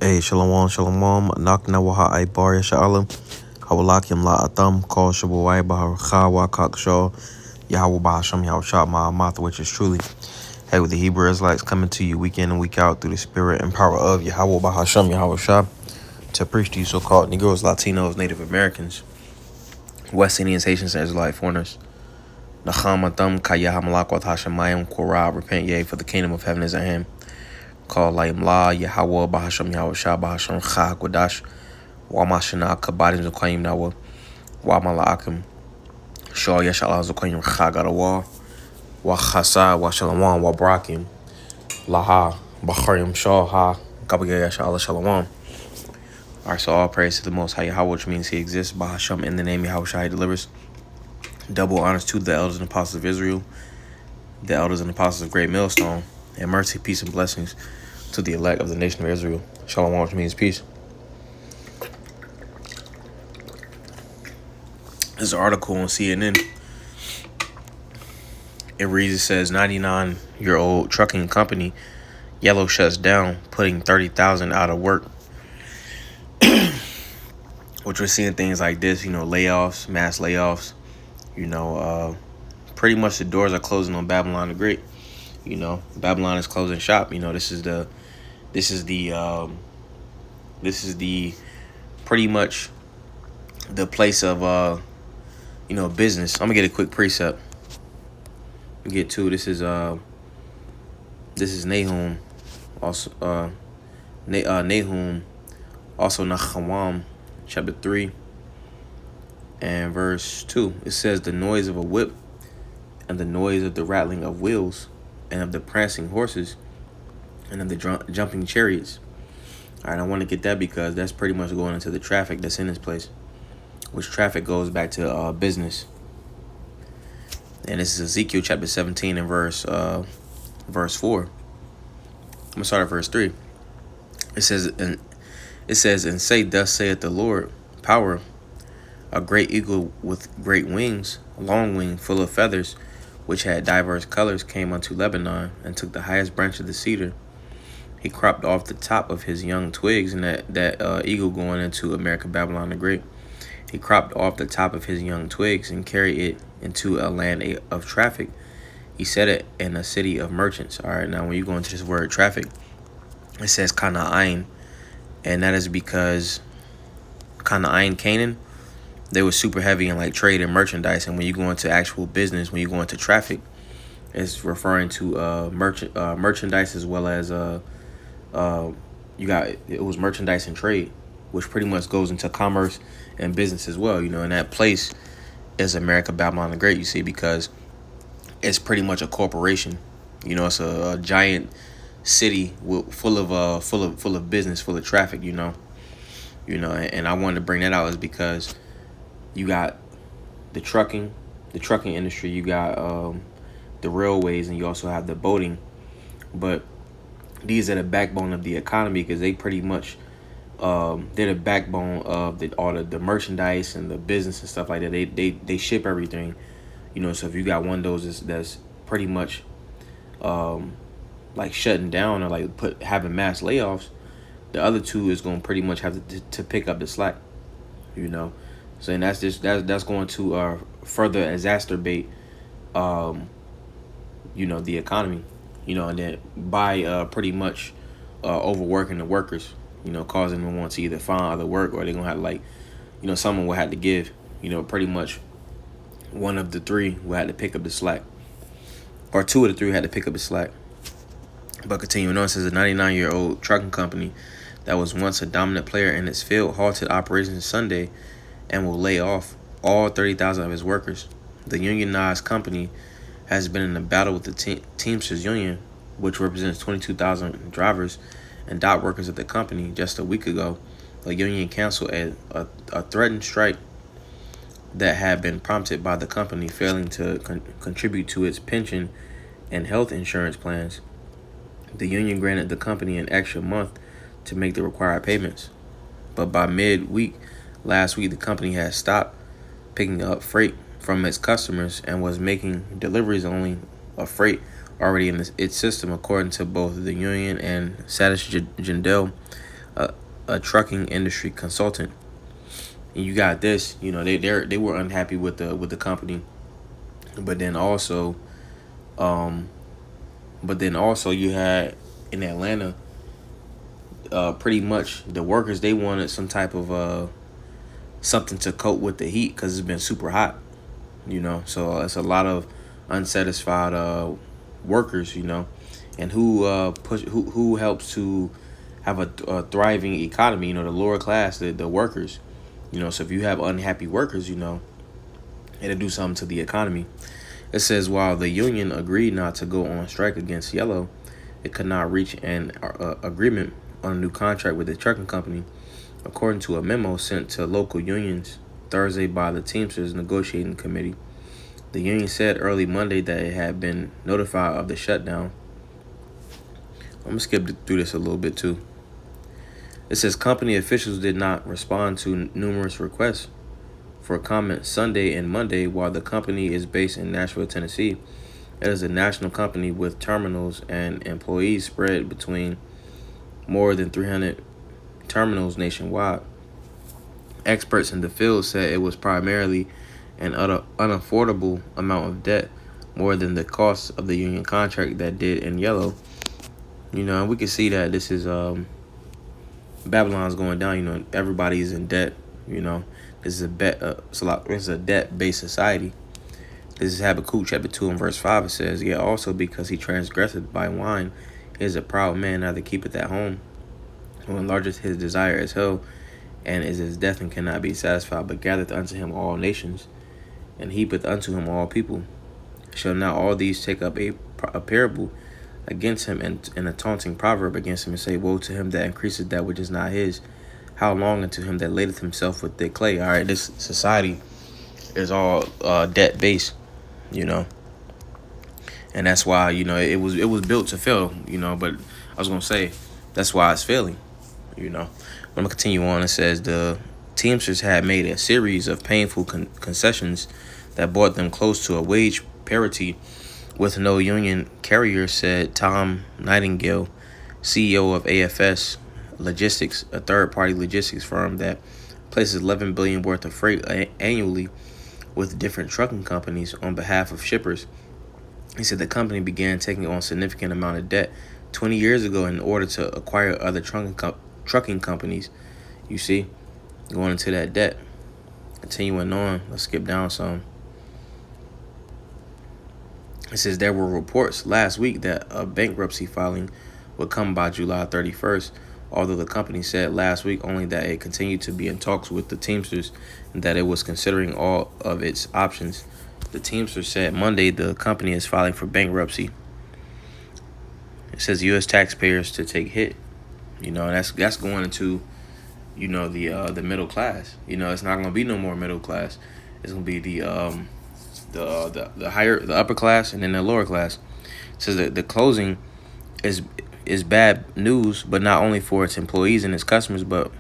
Hey, shalom, shalom, nak na waha ay bar ya sha'alam. Hawalakim la atam, call shabuai bahar chawa kak shaw, Yahweh Bahasham Yahushua Ma'amath, which is truly, hey, with the Hebrew Israelites coming to you week in and week out through the spirit and power of Yahweh Bahasham Yahushua to preach to you so-called Negroes, Latinos, Native Americans, West Indians, Haitians, and Israelite foreigners. Nacham atam kaya hamalakwat hashemayim korah, repent ye, for the kingdom of heaven is at hand. Call Layim La, Yahweh Bahasham Yahushua Bahasham Chag Wadash. Wamashina kabadim zokoyim nawa wamalaakim shaw yashala zokoyim chagarawa wachasa washalawam wabrakim laha bacharim shaw ha kabagaya yashala shalawam. Alright, so all praise to the Most High Yahweh, which means He exists. Bahasham, in the name of Yahweh, He delivers. Double honors to the elders and apostles of Israel, the elders and apostles of Great Millstone, and mercy, peace, and blessings to the elect of the nation of Israel. Shalom, which means peace. There's an article on CNN. It reads, it says 99-year-old trucking company Yellow shuts down, putting 30,000 out of work. Which we're seeing things like this, layoffs, mass layoffs. Pretty much the doors are closing on Babylon the Great. Babylon is closing shop. This is the pretty much the place of business. I'm gonna get a quick precept. Get to this is Nahum, also Nahum, also Nahum, chapter 3 and verse 2. It says, the noise of a whip and the noise of the rattling of wheels and of the prancing horses and of the jumping chariots. All right, I want to get that because that's pretty much going into the traffic that's in this place, which traffic goes back to business. And this is Ezekiel chapter 17 and verse 4. I'm gonna start at verse 3. It says, and say, thus saith the Lord, power, a great eagle with great wings, a long wing full of feathers, which had diverse colors, came unto Lebanon, and took the highest branch of the cedar. He cropped off the top of his young twigs, and that eagle going into America, Babylon the Great. He cropped off the top of his young twigs and carried it into a land of traffic. He set it in a city of merchants. All right, now when you go into this word traffic, it says Canaan, and that is because Canaan, they were super heavy in like trade and merchandise. And when you go into actual business, when you go into traffic, it's referring to merchandise as well as it was merchandise and trade, which pretty much goes into commerce and business as well. And that place is America, Babylon the Great. You see, because it's pretty much a corporation. It's a giant city full of business, full of traffic. And I wanted to bring that out is because you got the trucking industry, you got the railways, and you also have the boating. But these are the backbone of the economy because they pretty much they're the backbone of all the merchandise and the business and stuff like that. They ship everything, so if you got one of those that's pretty much like shutting down or like having mass layoffs, the other two is going to pretty much have to pick up the slack, so and that's going to further exacerbate the economy, and then by pretty much overworking the workers, causing them to want to either find other work or they're gonna have someone will have to give, pretty much one of the three will have to pick up the slack, or two of the three had to pick up the slack. But continuing on, it says a 99-year-old trucking company that was once a dominant player in its field halted operations Sunday and will lay off all 30,000 of its workers. The unionized company has been in a battle with the Teamsters Union, which represents 22,000 drivers and dock workers at the company. Just a week ago, the union canceled a threatened strike that had been prompted by the company failing to contribute to its pension and health insurance plans. The union granted the company an extra month to make the required payments. But by mid-week last week, the company had stopped picking up freight from its customers and was making deliveries only of freight already in its system, according to both the union and Sadish Jindal, a trucking industry consultant. And you got this, they were unhappy with the company, but then also, you had in Atlanta, pretty much the workers, they wanted some type of something to cope with the heat because it's been super hot, so it's a lot of unsatisfied workers, and who helps to have a thriving economy, the lower class, the workers, so if you have unhappy workers, it'll do something to the economy. It says while the union agreed not to go on strike against Yellow, it could not reach an agreement on a new contract with the trucking company, according to a memo sent to local unions Thursday by the Teamsters Negotiating Committee. The union said early Monday that it had been notified of the shutdown. I'm going to skip through this a little bit too. It says company officials did not respond to numerous requests for comment Sunday and Monday. While the company is based in Nashville, Tennessee, it is a national company with terminals and employees spread between more than 300 terminals nationwide. Experts in the field said it was primarily an unaffordable amount of debt, more than the cost of the union contract that did in Yellow. And we can see that this is Babylon's going down. Everybody's in debt. This is it's a debt-based society. This is Habakkuk chapter 2 and verse 5. It says, yet also because he transgresseth by wine, he is a proud man, neither keepeth at home, who enlargeth his desire as hell, and is his death and cannot be satisfied, but gathereth unto him all nations, and heapeth unto him all people. Shall not all these take up a parable against him, and a taunting proverb against him, and say, woe to him that increaseth that which is not his? How long unto him that ladeth himself with thick clay? All right, this society is all debt-based, and that's why, it was built to fail, but I was going to say, that's why it's failing, I'm going to continue on. It says the Teamsters had made a series of painful concessions that brought them close to a wage parity with no union carrier, said Tom Nightingale, CEO of AFS Logistics, a third-party logistics firm that places $11 billion worth of freight annually with different trucking companies on behalf of shippers. He said the company began taking on a significant amount of debt 20 years ago in order to acquire other trucking companies. You see, going into that debt. Continuing on, let's skip down some. It says there were reports last week that a bankruptcy filing would come by July 31st, although the company said last week only that it continued to be in talks with the Teamsters and that it was considering all of its options. The Teamsters said Monday the company is filing for bankruptcy. It says U.S. taxpayers to take hit. And that's going into, the middle class. It's not going to be no more middle class. It's going to be the upper class, and then the lower class. It says that the closing is bad news, but not only for its employees and its customers, but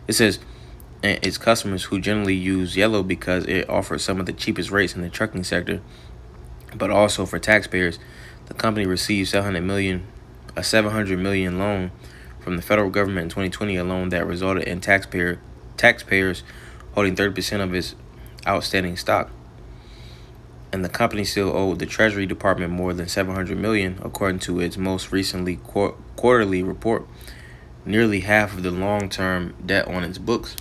it says its customers who generally use Yellow because it offers some of the cheapest rates in the trucking sector, but also for taxpayers. The company received $700 million loan from the federal government in 2020, a loan that resulted in taxpayers holding 30% of its outstanding stock. And the company still owed the Treasury Department more than $700 million, according to its most recently quarterly report, nearly half of the long-term debt on its books.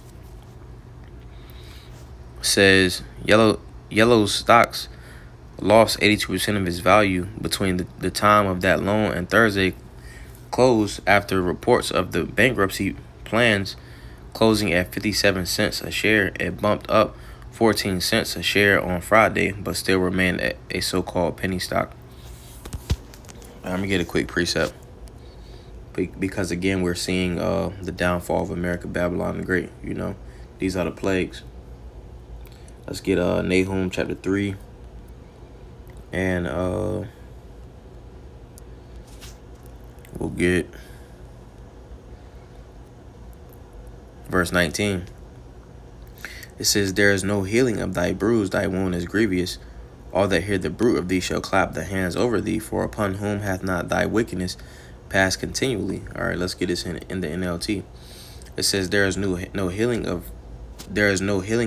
Says Yellow's stocks lost 82% of its value between the time of that loan and Thursday close, after reports of the bankruptcy plans. Closing at 57 cents a share, it bumped up 14 cents a share on Friday, but still remained a so-called penny stock. I'm going to get a quick precept, because again, we're seeing the downfall of America, Babylon the Great. These are the plagues. Let's get Nahum chapter 3 and we'll get verse 19. It says, there is no healing of thy bruise, thy wound is grievous. All that hear the bruit of thee shall clap the hands over thee, for upon whom hath not thy wickedness past continually. All right, let's get this in the NLT. It says there is no healing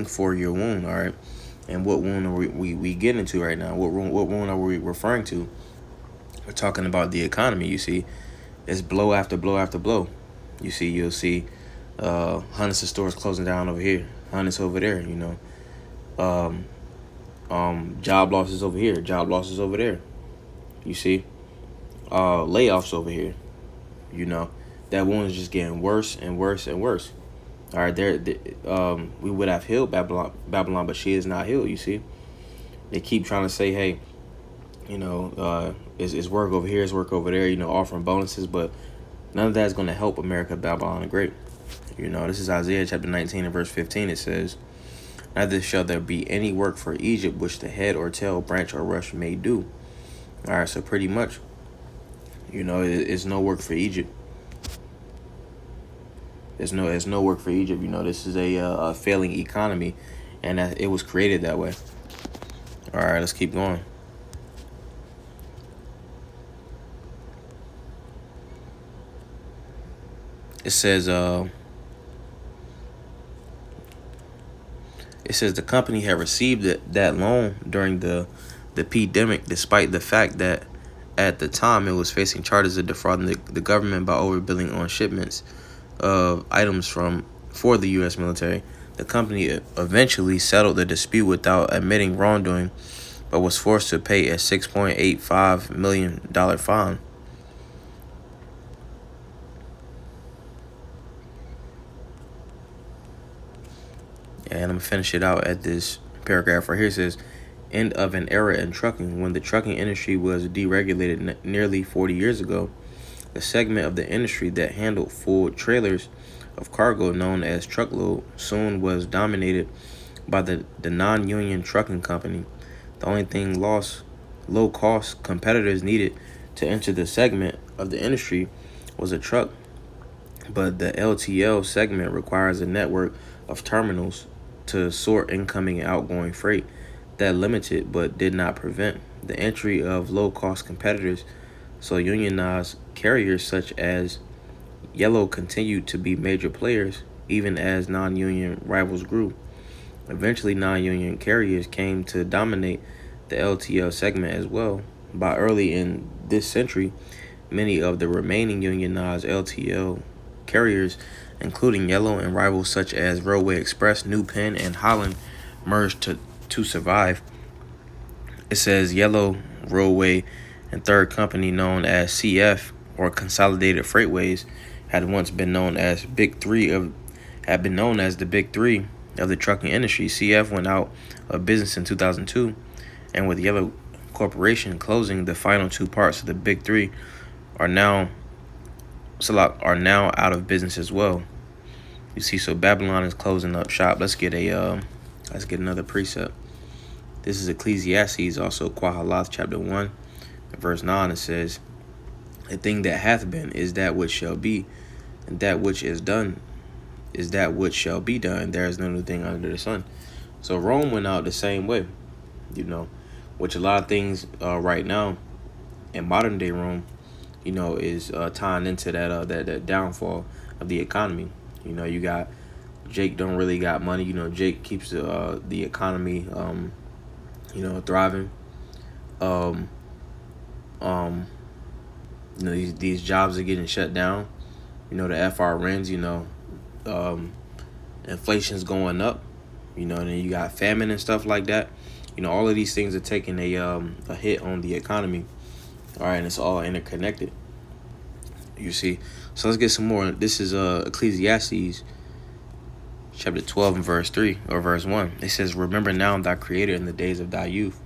for your wound. All right, and what wound are we getting into right now? What wound are we referring to? We're talking about the economy. You see, it's blow after blow after blow. You'll see hundreds of stores closing down over here, hundreds over there. Job losses over here, job losses over there. You see, layoffs over here. That wound is just getting worse and worse and worse. All right, we would have healed Babylon, but she is not healed. You see, they keep trying to say, hey, it's work over here, it's work over there. Offering bonuses, but none of that is going to help America, Babylon the Great. This is Isaiah chapter 19 and verse 15. It says, neither shall there be any work for Egypt which the head or tail, branch or rush may do. All right, so pretty much, it's no work for Egypt. There's no work for Egypt. This is a failing economy, and it was created that way. All right, let's keep going. It says the company had received that loan during the pandemic, despite the fact that at the time it was facing charges of defrauding the government by overbilling on shipments of items for the U.S. military. The company eventually settled the dispute without admitting wrongdoing, but was forced to pay a $6.85 million fine. And I'm going to finish it out at this paragraph right here. It says, end of an era in trucking. When the trucking industry was deregulated nearly 40 years ago, the segment of the industry that handled full trailers of cargo known as truckload soon was dominated by the non-union trucking company. The only thing low-cost competitors needed to enter the segment of the industry was a truck. But the LTL segment requires a network of terminals to sort incoming and outgoing freight that limited but did not prevent the entry of low-cost competitors. So unionized carriers such as Yellow continued to be major players even as non-union rivals grew. Eventually, non-union carriers came to dominate the LTL segment as well. By early in this century, many of the remaining unionized LTL carriers, including Yellow and rivals such as Railway Express, New Penn, and Holland, merged to survive. It says Yellow, Railway, and third company known as CF, or Consolidated Freightways, had once been known as the big three of the trucking industry. CF went out of business in 2002, and with Yellow Corporation closing, the final two parts of the big three are now out of business as well. You see, so Babylon is closing up shop. Let's get another precept. This is Ecclesiastes, also Quahalath chapter 1, verse 9. It says, a thing that hath been is that which shall be, and that which is done is that which shall be done. There is no new thing under the sun. So Rome went out the same way, which a lot of things right now in modern day Rome, is tying into that downfall of the economy. You got Jake don't really got money. Jake keeps the economy thriving. These jobs are getting shut down. The FRNs, inflation's going up. And then you got famine and stuff like that. All of these things are taking a hit on the economy. All right, and it's all interconnected. You see. So let's get some more. This is Ecclesiastes chapter 12 and verse 3 or verse 1. It says, remember now thy creator in the days of thy youth,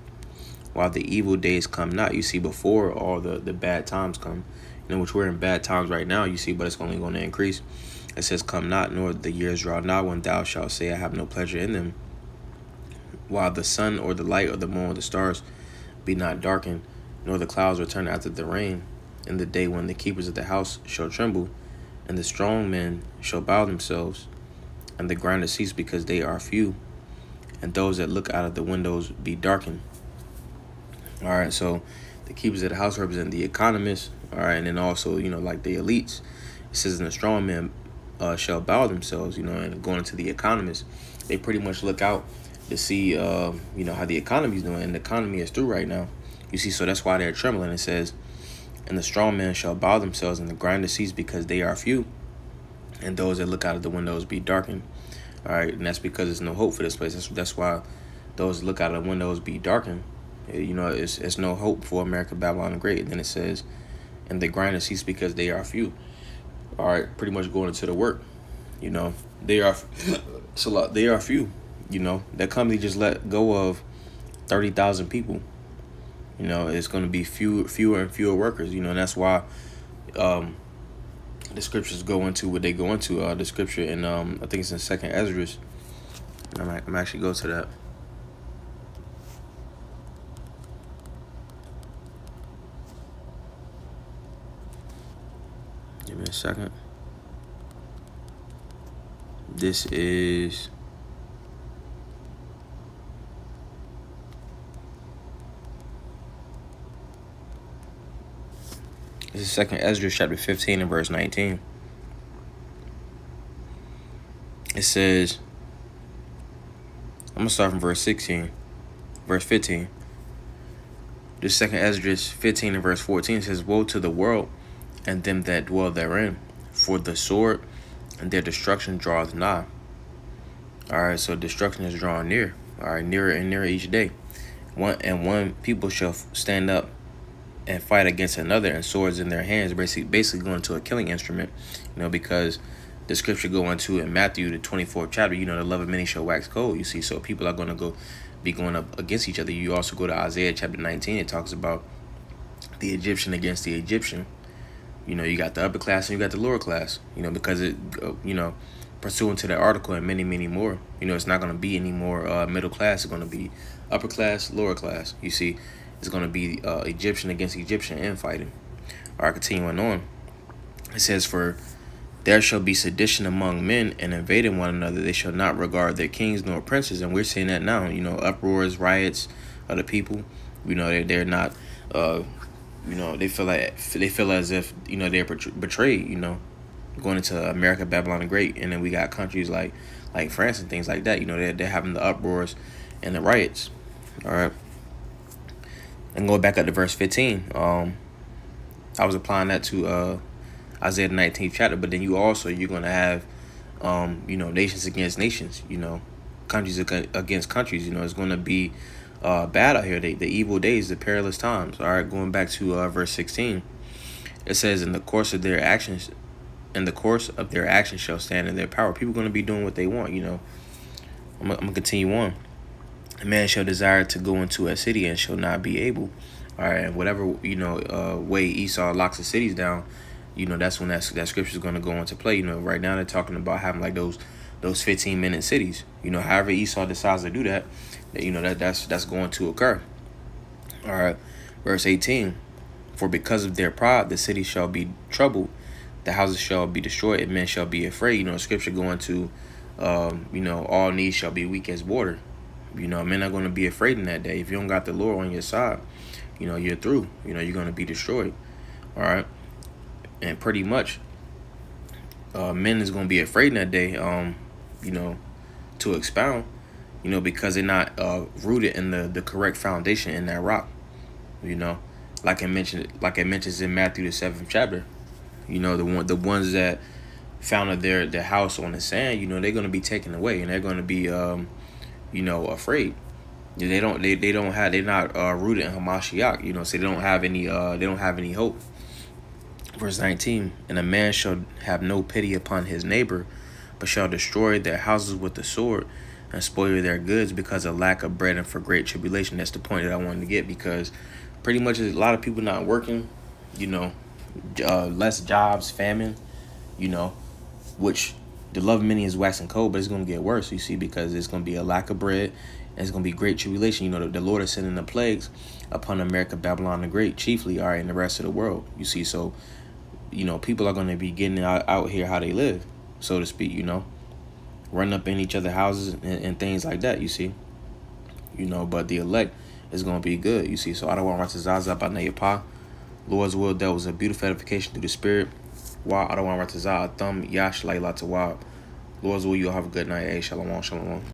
while the evil days come not. You see, before all the bad times come, which we're in bad times right now, you see, but it's only going to increase. It says, come not, nor the years draw not, when thou shalt say, I have no pleasure in them. While the sun or the light or the moon or the stars be not darkened, nor the clouds return after the rain, in the day when the keepers of the house shall tremble, and the strong men shall bow themselves, and the grinders cease because they are few, and those that look out of the windows be darkened. All right, so the keepers of the house represent the economists, All right, and then also, like the elites. It says, and the strong men shall bow themselves, and going into the economists, they pretty much look out to see, how the economy's doing, and the economy is through right now. You see, so that's why they're trembling. It says, and the strong men shall bow themselves, and the grinder cease because they are few, and those that look out of the windows be darkened. All right, and that's because there's no hope for this place. That's why those that look out of the windows be darkened. It's no hope for America, Babylon the Great. And then it says, and the grinder cease because they are few. All right, pretty much going into the work. They are it's a lot. They are few. That company just let go of 30,000 people. It's going to be fewer and fewer workers. And that's why the scriptures go into what they go into. The scripture in I think it's in Second Esdras. I'm actually go to that. Give me a second. This is Second Esdras chapter 15 and verse 19. It says, I'm gonna start from verse 16, verse 15. This Second Esdras 15 and verse 14 says, woe to the world and them that dwell therein, for the sword and their destruction draweth nigh. All right, so destruction is drawing near. All right, nearer and nearer each day. One people shall stand up and fight against another, and swords in their hands, basically going to a killing instrument. Because the scripture go into in Matthew the 24th chapter. The love of many shall wax cold. You see, so people are going to be going up against each other. You also go to Isaiah chapter 19. It talks about the Egyptian against the Egyptian. You got the upper class and you got the lower class. Because it, pursuant to that article and many, many more, it's not going to be any more middle class. It's going to be upper class, lower class. You see, it's going to be Egyptian against Egyptian infighting. All right, continuing on. It says, for there shall be sedition among men and invading one another. They shall not regard their kings nor princes. And we're seeing that now. Uproars, riots of the people. They're not. They feel as if they're betrayed. Going into America, Babylon the Great, and then we got countries like France and things like that. They're having the uproars and the riots. All right. And going back up to verse 15, I was applying that to Isaiah the 19th chapter, but then you're going to have, nations against nations, countries against countries. It's going to be bad out here. The evil days, the perilous times. All right, going back to verse 16, it says, in the course of their actions shall stand in their power. People are going to be doing what they want. I'm going to continue on. A man shall desire to go into a city and shall not be able. All right, and whatever way Esau locks the cities down, that's when that scripture is going to go into play. Right now they're talking about having like those 15-minute cities. However Esau decides to do that, that's going to occur. All right, verse 18. For because of their pride, the city shall be troubled, the houses shall be destroyed, and men shall be afraid. Scripture going to, all knees shall be weak as water. Men are going to be afraid in that day. If you don't got the Lord on your side, you're through. You're going to be destroyed. All right. And pretty much, men is going to be afraid in that day, to expound, because they're not rooted in the correct foundation in that rock. Like I mentioned in Matthew the 7th chapter, the ones that founded their house on the sand, they're going to be taken away, and they're going to be afraid. They're not rooted in Hamashiach, so they don't have any hope. Verse 19, and a man shall have no pity upon his neighbor, but shall destroy their houses with the sword and spoil their goods because of lack of bread and for great tribulation. That's the point that I wanted to get, because pretty much a lot of people not working, less jobs, famine, which the love of many is waxing cold, but it's going to get worse, you see, because it's going to be a lack of bread, and it's going to be great tribulation. The Lord is sending the plagues upon America, Babylon the Great, chiefly, all right, and the rest of the world, you see. So, people are going to be getting out here how they live, so to speak, running up in each other's houses and things like that, you see. But the elect is going to be good, you see. So I don't want to Zaza by Nayapa. Lord's will, that was a beautiful edification through the Spirit. Wa Adawan Ratazah, Thumb, Yash, Laila Tawab. Lord's will, you'll have a good night. Hey, Shalom, Shalom.